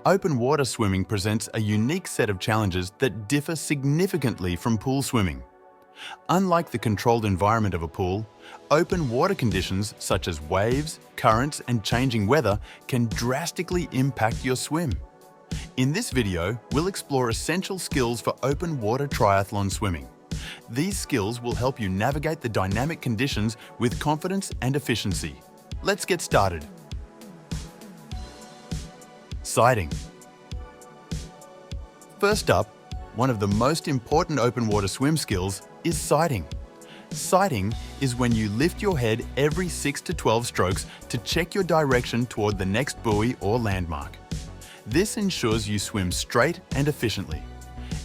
Open water swimming presents a unique set of challenges that differ significantly from pool swimming. Unlike the controlled environment of a pool, open water conditions such as waves, currents, and changing weather can drastically impact your swim. In this video, we'll explore essential skills for open water triathlon swimming. These skills will help you navigate the dynamic conditions with confidence and efficiency. Let's get started. Sighting. First up, one of the most important open water swim skills is sighting. Sighting is when you lift your head every 6 to 12 strokes to check your direction toward the next buoy or landmark. This ensures you swim straight and efficiently.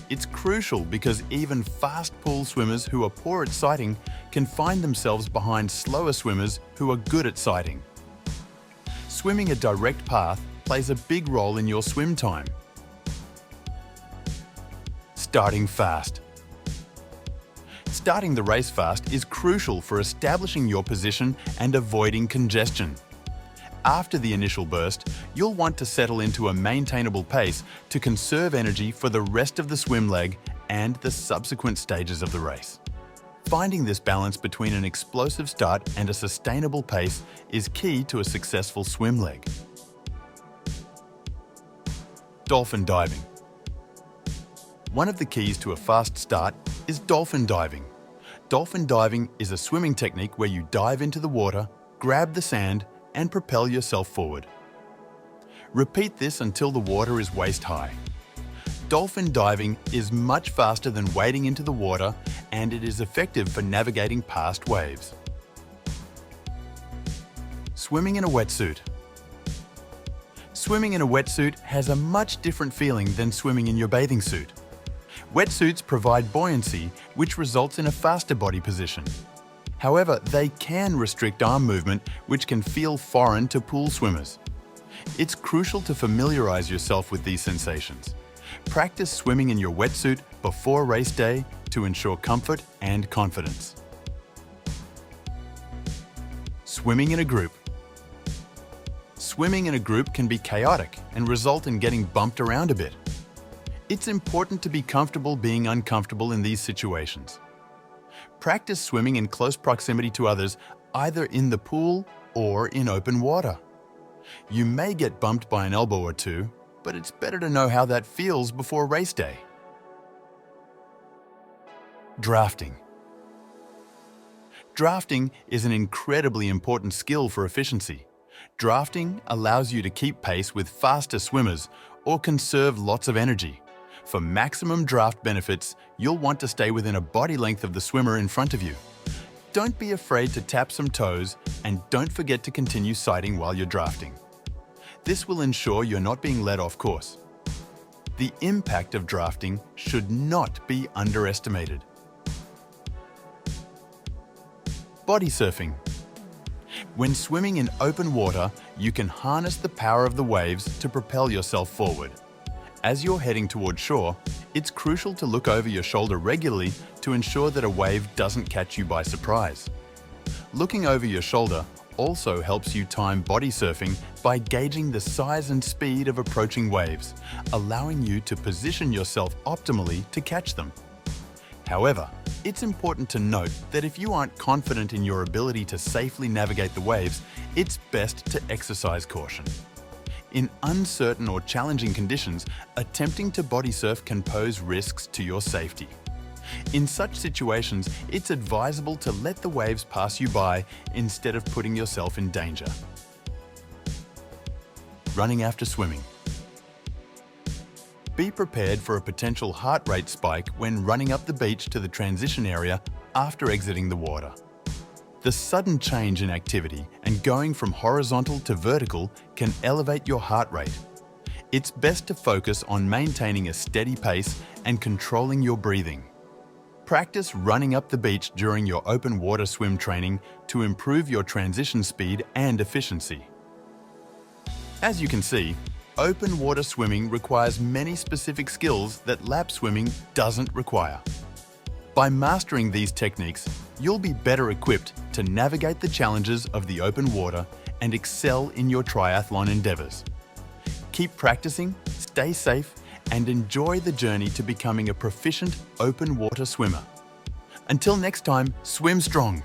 It's crucial because even fast pool swimmers who are poor at sighting can find themselves behind slower swimmers who are good at sighting. Swimming a direct path plays a big role in your swim time. Starting fast. Starting the race fast is crucial for establishing your position and avoiding congestion. After the initial burst, you'll want to settle into a maintainable pace to conserve energy for the rest of the swim leg and the subsequent stages of the race. Finding this balance between an explosive start and a sustainable pace is key to a successful swim leg. Dolphin diving. One of the keys to a fast start is dolphin diving. Dolphin diving is a swimming technique where you dive into the water, grab the sand, and propel yourself forward. Repeat this until the water is waist high. Dolphin diving is much faster than wading into the water, and it is effective for navigating past waves. Swimming in a wetsuit. Swimming in a wetsuit has a much different feeling than swimming in your bathing suit. Wetsuits provide buoyancy, which results in a faster body position. However, they can restrict arm movement, which can feel foreign to pool swimmers. It's crucial to familiarize yourself with these sensations. Practice swimming in your wetsuit before race day to ensure comfort and confidence. Swimming in a group. Swimming in a group can be chaotic and result in getting bumped around a bit. It's important to be comfortable being uncomfortable in these situations. Practice swimming in close proximity to others, either in the pool or in open water. You may get bumped by an elbow or two, but it's better to know how that feels before race day. Drafting. Drafting is an incredibly important skill for efficiency. Drafting allows you to keep pace with faster swimmers or conserve lots of energy. For maximum draft benefits, you'll want to stay within a body length of the swimmer in front of you. Don't be afraid to tap some toes, and don't forget to continue sighting while you're drafting. This will ensure you're not being led off course. The impact of drafting should not be underestimated. Body surfing. When swimming in open water, you can harness the power of the waves to propel yourself forward. As you're heading toward shore, it's crucial to look over your shoulder regularly to ensure that a wave doesn't catch you by surprise. Looking over your shoulder also helps you time body surfing by gauging the size and speed of approaching waves, allowing you to position yourself optimally to catch them. However, it's important to note that if you aren't confident in your ability to safely navigate the waves, it's best to exercise caution. In uncertain or challenging conditions, attempting to body surf can pose risks to your safety. In such situations, it's advisable to let the waves pass you by instead of putting yourself in danger. Running after swimming. Be prepared for a potential heart rate spike when running up the beach to the transition area after exiting the water. The sudden change in activity and going from horizontal to vertical can elevate your heart rate. It's best to focus on maintaining a steady pace and controlling your breathing. Practice running up the beach during your open water swim training to improve your transition speed and efficiency. As you can see, open water swimming requires many specific skills that lap swimming doesn't require. By mastering these techniques, you'll be better equipped to navigate the challenges of the open water and excel in your triathlon endeavors. Keep practicing Stay safe and enjoy the journey to becoming a proficient open water swimmer. Until next time, swim strong.